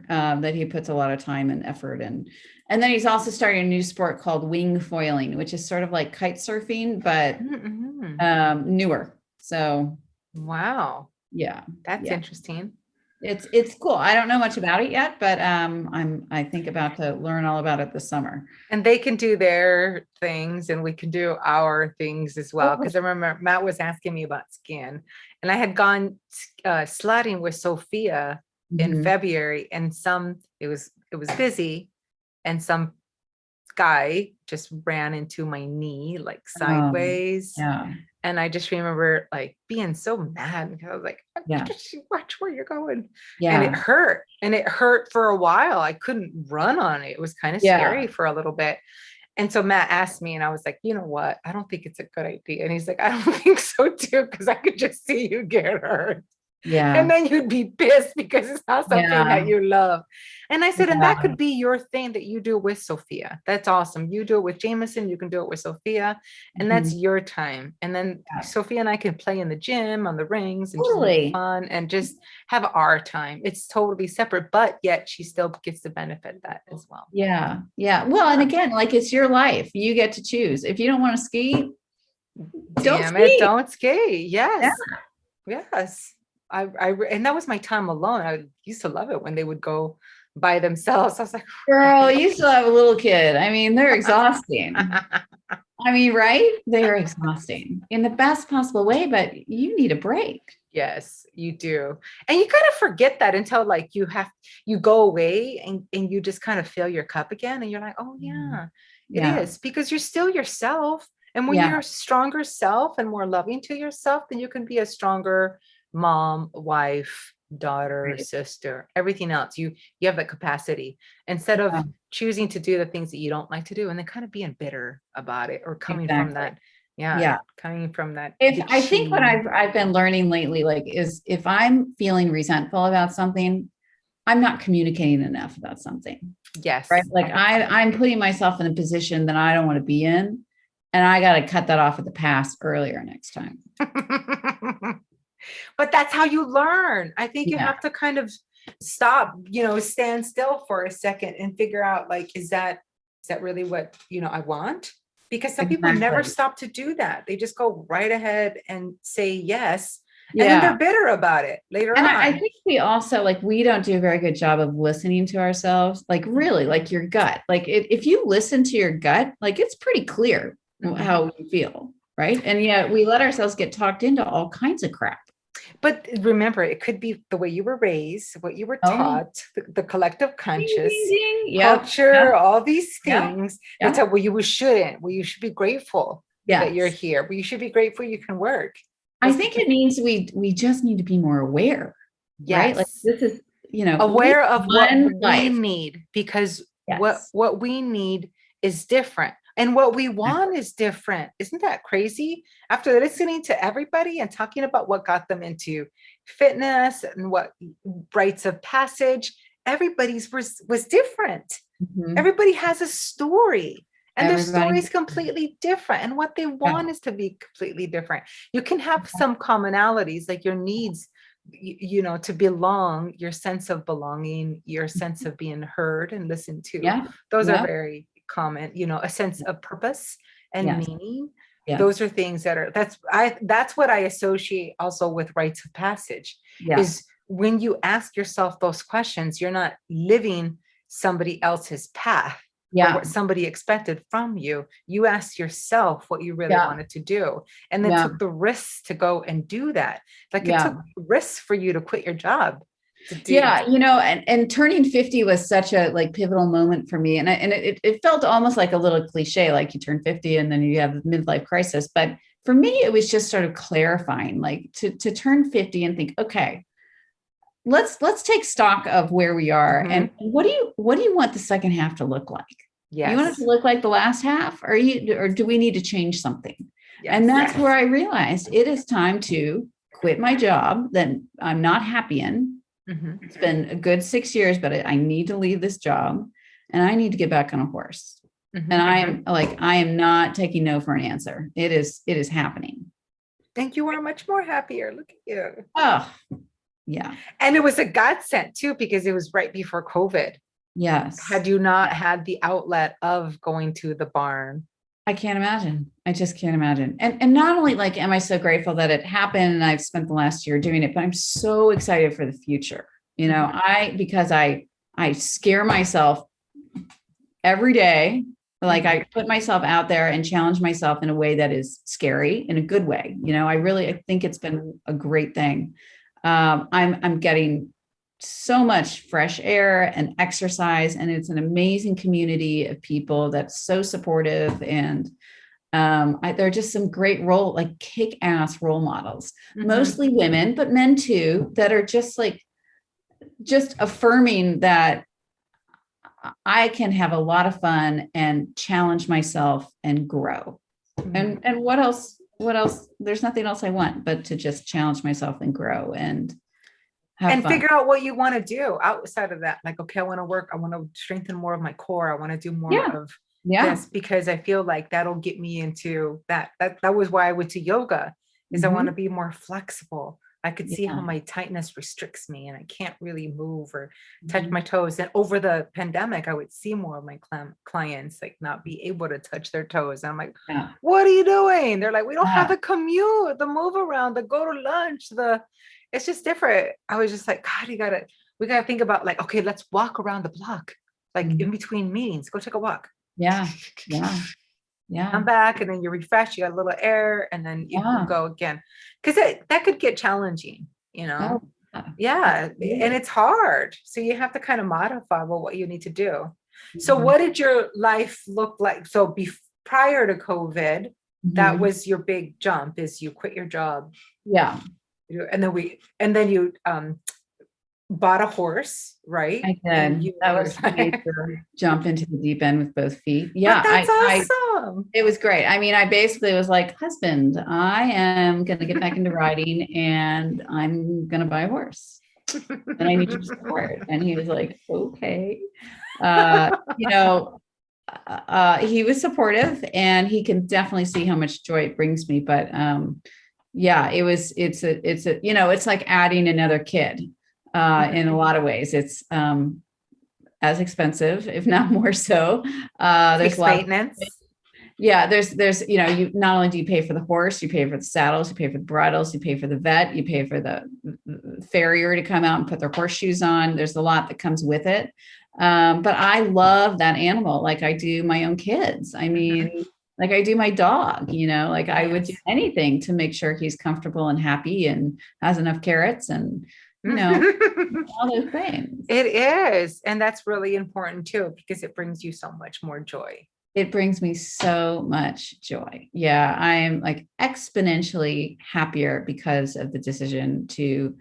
that he puts a lot of time and effort in. And then he's also starting a new sport called wing foiling, which is sort of like kite surfing, but Mhm. newer. So Wow. yeah, That's yeah. interesting. It's cool. I don't know much about it yet, but I think about to learn all about it this summer. And they can do their things and we can do our things as well. Because I remember Matt was asking me about skin, and I had gone sledding with Sophia in Mhm. February, and it was busy, and some guy just ran into my knee like sideways. Yeah, And I just remember like being so mad, because I was like, yeah, watch where you're going. And it yeah, hurt. And it hurt for a while. I couldn't run on it. It was kind of yeah, scary for a little bit. And so Matt asked me, and I was like, you know what? I don't think it's a good idea. And he's like, I don't think so too, because I could just see you get hurt. And yeah, then you'd be pissed because it's not something that yeah, you love. And I said, and that yeah. could be your thing that you do with Sophia. That's awesome. You do it with Jameson, you can do it with Sophia, and that's Mhm. your time. And then Yeah. Sophia and I can play in the gym on the rings and just have Totally. fun and just have our time. It's totally separate, but yet she still gets the benefit of that as well. Yeah. Yeah. Well, and Yeah. again, like it's your life. You get to choose. If you don't want to ski, don't Damn it, ski. don't skate. Yeah. Yes. Yes. And that was my time alone. I used to love it when they would go by themselves. I was like, Girl, you still have a little kid. I mean, they're exhausting. I mean, right? They're exhausting in the best possible way, but you need a break. yes, you do. And you kind of forget that until like you go away and you just kind of fill your cup again. And you're like, oh Mhm. yeah, it Yeah. is, because you're still yourself. And when Yeah. you're a stronger self and more loving to yourself, then you can be a stronger mom, wife, daughter, Right. sister, everything else. You have that capacity, instead of Yeah. choosing to do the things that you don't like to do and then kind of being bitter about it, or coming from Exactly. that, yeah, Yeah. coming from that If I think what bitchy. I've been learning lately, like, is if I'm feeling resentful about something, I'm not communicating enough about something. Right. Yes. Like I'm putting myself in a position that I don't want to be in. And I got to cut that off at the pass earlier next time. But that's how you learn. I think you Yeah. have to kind of stop, stand still for a second and figure out, like, is that really what, I want? Because some people never Exactly. stop to do that. They just go right ahead and say yes. And then Yeah. they're bitter about it later And I on. think we also like, we don't do a very good job of listening to ourselves. Like really, like your gut, like if you listen to your gut, like it's pretty clear Mhm. how we feel. Right. And yet we let ourselves get talked into all kinds of crap. But remember, it could be the way you were raised, what you were Oh yeah. taught, the collective Ding, ding, conscious, ding. Yep. culture, Yep. all these Yep. things that Yep. tell well, you shouldn't, well, you should be grateful. that you're Yes. here, but you should be grateful you can work. I think it means we just need to be more aware, right? Like Yes. this is, we Aware have of what one we life. need, because Yes. what we need is different and what we want is different. Isn't that crazy? After listening to everybody and talking about what got them into fitness and what rites of passage, everybody's was different. Mhm. Everybody has a story, and their story Everybody. is completely different, and what they Yeah. want is to be completely different. You can have some commonalities, like your needs, to belong, your sense of belonging, your sense of being heard and listened to. Yeah. Those are Yeah. very common, a sense of purpose and Yes. meaning. Those Yes. are things that's what I associate also with rites of passage, Yeah. is when you ask yourself those questions, you're not living somebody else's path or Yeah. what somebody expected from you. You asked yourself what you really Yeah. wanted to do, and then Yeah. took the risks to go and do that. Like it Yeah. took risks for you to quit your job to do. Yeah, and turning 50 was such a like pivotal moment for me. And it felt almost like a little cliche, like you turn 50 and then you have a midlife crisis. But for me, it was just sort of clarifying, like to turn 50 and think, okay, let's take stock of where we are. Mhm. And what do you want the second half to look like? You want it Yes. to look like the last half, or do we need to change something? And Yes. that's where I realized it is time to quit my job that I'm not happy in. Mhm. It's been a good 6 years, but I need to leave this job and I need to get back on a horse. Mhm. And I am not taking no for an answer. It is happening. And you are much more happier. Look at you. Oh, yeah. And it was a godsend too, because it was right before COVID. Yes. Had you not had the outlet of going to the barn. I can't imagine. I just can't imagine. And not only like, am I so grateful that it happened and I've spent the last year doing it, but I'm so excited for the future. Because I scare myself every day. Like I put myself out there and challenge myself in a way that is scary, in a good way. I think it's been a great thing. I'm getting so much fresh air and exercise, and it's an amazing community of people that's so supportive. And there are just some great kick-ass role models, mostly women, but men too, that are just affirming that I can have a lot of fun and challenge myself and grow. And what else? There's nothing else I want but to just challenge myself and grow and have fun. Figure out what you want to do outside of that. Like, okay, I want to strengthen more of my core. I want to do more of this, because I feel like that'll get me into that. That was why I went to yoga, is I want to be more flexible. I could see how my tightness restricts me and I can't really move or touch my toes. And over the pandemic, I would see more of my clients like not be able to touch their toes. And I'm like, what are you doing? They're like, we don't have the commute, the move around, the go to lunch, it's just different. I was just like, God, we gotta think about like, okay, let's walk around the block, like in between meetings, go take a walk. Yeah. Come back, and then you refresh, you got a little air, and then you can go again. Because that could get challenging, Oh, yeah. And it's hard. So you have to kind of modify what you need to do. So what did your life look like? So prior to COVID, that was your big jump, is you quit your job. Yeah. And then you bought a horse, right? I And did. That was a major jump into the deep end with both feet. Yeah. But that's awesome. It was great. I mean, I basically was like, husband, I am going to get back into riding and I'm going to buy a horse and I need your support. And he was like, okay. He was supportive and he can definitely see how much joy it brings me. But it's like adding another kid. In a lot of ways, it's as expensive, if not more so. There's maintenance. There's you not only do you pay for the horse, you pay for the saddles, you pay for the bridles, you pay for the vet, you pay for the farrier to come out and put their horseshoes on. There's a lot that comes with it. But I love that animal like I do my own kids. I mean, like I do my dog, like I would do anything to make sure he's comfortable and happy and has enough carrots and all those things. It is. And that's really important too, because it brings you so much more joy. It brings me so much joy. Yeah, I am like exponentially happier because of the decision to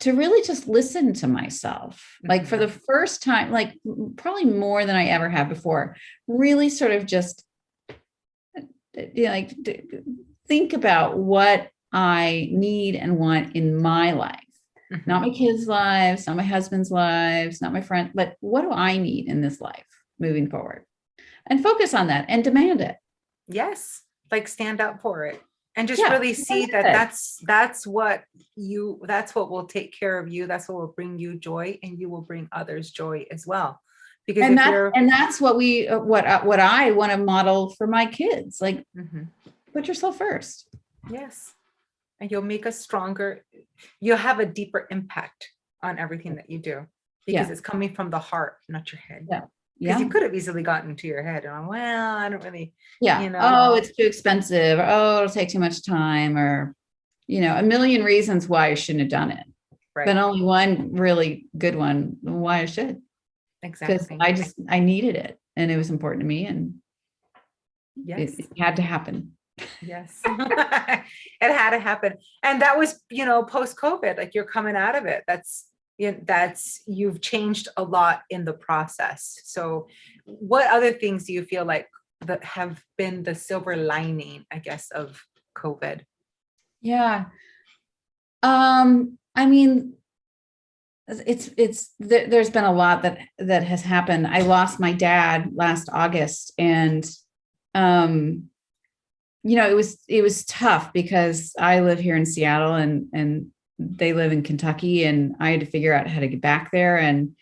really just listen to myself. Like for the first time, like probably more than I ever have before, really sort of just like think about what I need and want in my life. Not my kids' lives, not my husband's lives, not my friend, but what do I need in this life moving forward? And focus on that and demand it. Yes. Like stand up for it and just Yeah, really see that demand that's what will take care of you. That's what will bring you joy, and you will bring others joy as well. Because and if you're, that's what what I want to model for my kids. Like, put yourself first. yes, and you'll make us stronger. You'll have a deeper impact on everything that you do because Yeah. it's coming from the heart, not your head. Yeah. Because Yeah. you could have easily gotten to your head and well, I don't really, Yeah. you know. Oh, it's too expensive. Or, oh, it'll take too much time, or, a million reasons why I shouldn't have done it. Right. But only one really good one why I should. Because Exactly. I needed it and it was important to me, and Yes. it had to happen. Yes. It had to happen. And that was, post COVID, like you're coming out of it. You've changed a lot in the process. So what other things do you feel like that have been the silver lining, I guess, of COVID? Yeah. I mean, there's been a lot that has happened. I lost my dad last August, and it was tough because I live here in Seattle and they live in Kentucky, and I had to figure out how to get back there. And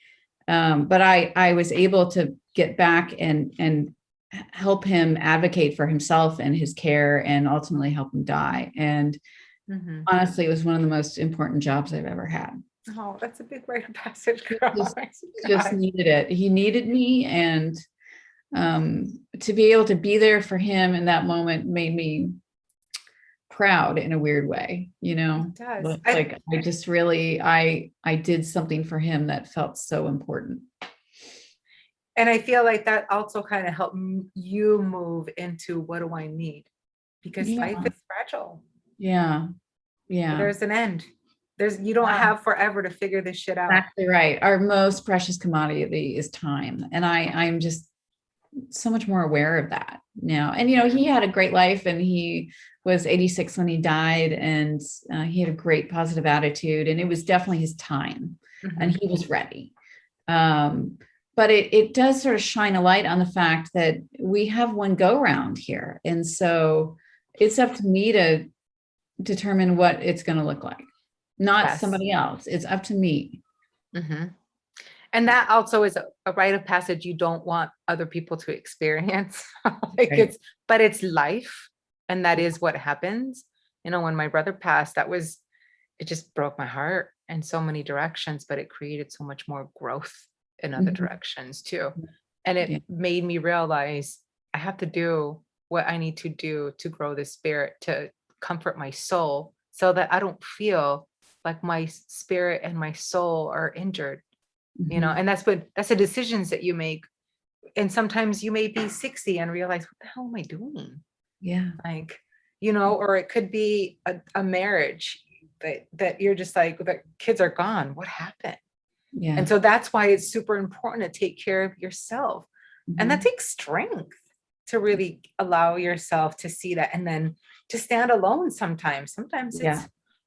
but I was able to get back and help him advocate for himself and his care, and ultimately help him die. And honestly, it was one of the most important jobs I've ever had. Oh, that's a big rite of passage, girl. Just needed it. He needed me, and to be able to be there for him in that moment made me proud in a weird way. It does. Like I just really I did something for him that felt so important. And I feel like that also kind of helped you move into what do I need? Because life is fragile. Yeah. There's an end. You don't have forever to figure this shit out. Exactly right. Our most precious commodity is time. And I'm just so much more aware of that now. And, he had a great life, and he was 86 when he died, and he had a great positive attitude, and it was definitely his time, and he was ready. But it does sort of shine a light on the fact that we have one go round here. And so it's up to me to determine what it's going to look like. Not somebody else. It's up to me. And that also is a rite of passage you don't want other people to experience. But it's life, and that is what happens. When my brother passed, it just broke my heart in so many directions, but it created so much more growth in other directions too. And it made me realize I have to do what I need to do to grow the spirit, to comfort my soul, so that I don't feel like my spirit and my soul are injured, and that's the decisions that you make. And sometimes you may be 60 and realize, what the hell am I doing? Yeah. Like, or it could be a marriage that you're just like, the kids are gone. What happened? Yeah. And so that's why it's super important to take care of yourself. And that takes strength to really allow yourself to see that, and then to stand alone sometimes. Sometimes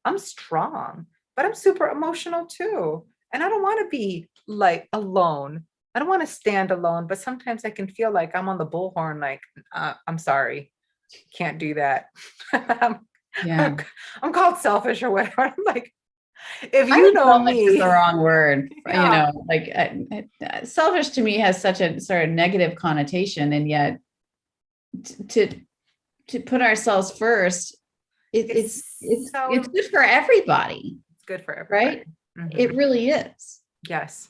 I'm strong, but I'm super emotional too. And I don't want to be like alone. I don't want to stand alone, but sometimes I can feel like I'm on the bullhorn, like, I'm sorry, can't do that. I'm called selfish or whatever. I'm like, if you know me, is the wrong word. Selfish to me has such a sort of negative connotation, and yet to put ourselves first, it's good for everybody. It's good for everybody, right? It really is. Yes.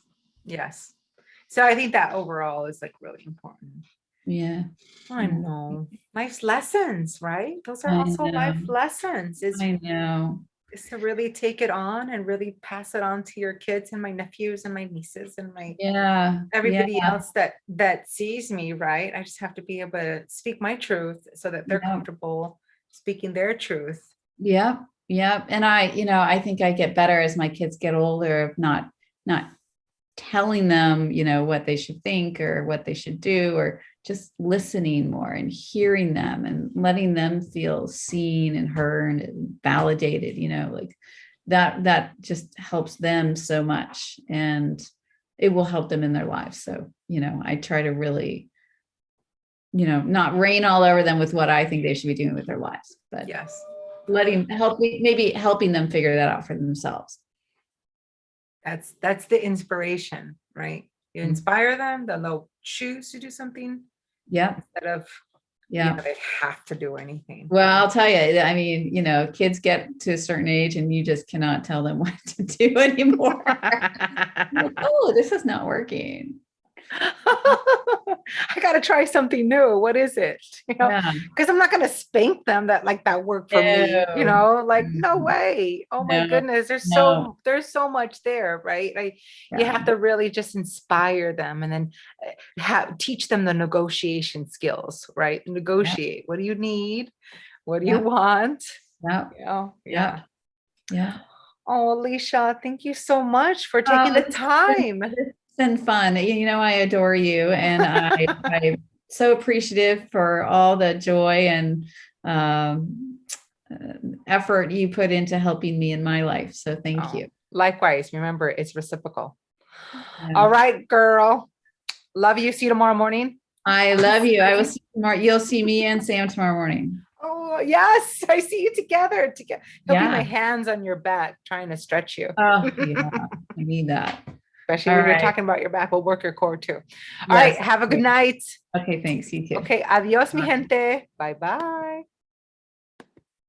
So I think that overall is like really important. Yeah. I know. Life's lessons, right? Those are also life lessons. I know. is to really take it on and really pass it on to your kids and my nephews and my nieces and my Yeah. everybody else that sees me, right? I just have to be able to speak my truth so that they're Yeah. comfortable speaking their truth. Yep. Yep. And I think I get better as my kids get older of not telling them, what they should think or what they should do, or just listening more and hearing them and letting them feel seen and heard and validated, like that just helps them so much, and it will help them in their lives. So, I try to really, not rain all over them with what I think they should be doing with their lives, but Yes. maybe helping them figure that out for themselves. That's the inspiration, right? You inspire them, then they'll choose to do something Yeah. instead of, Yeah. they have to do anything. Well, I'll tell you, I mean, kids get to a certain age and you just cannot tell them what to do anymore. Oh, this is not working. I got to try something new. What is it? Yeah. Because I'm not going to spank them that worked for me, No. no way. Oh my No. goodness. There's No. so much there, right? You Yeah. have to really just inspire them and then teach them the negotiation skills, right? Negotiate. What do you need? What do you want? Yeah. Yeah. Yeah. Oh, Alicia, thank you so much for taking the time. It's been fun. I adore you, and I'm so appreciative for all the joy and effort you put into helping me in my life. So thank you. Likewise, remember, it's reciprocal. Yeah. All right, girl. Love you. See you tomorrow morning. I love you. I will see you tomorrow. You'll see me and Sam tomorrow morning. Oh, yes. I see you together. He'll be Yeah. my hands on your back trying to stretch you. Oh, yeah. I need that. Especially when you're talking about your back. We'll work your core too. All right. Yes. Have a good night. Okay. Thanks. You too. Okay. Adios, mi gente. Bye-bye.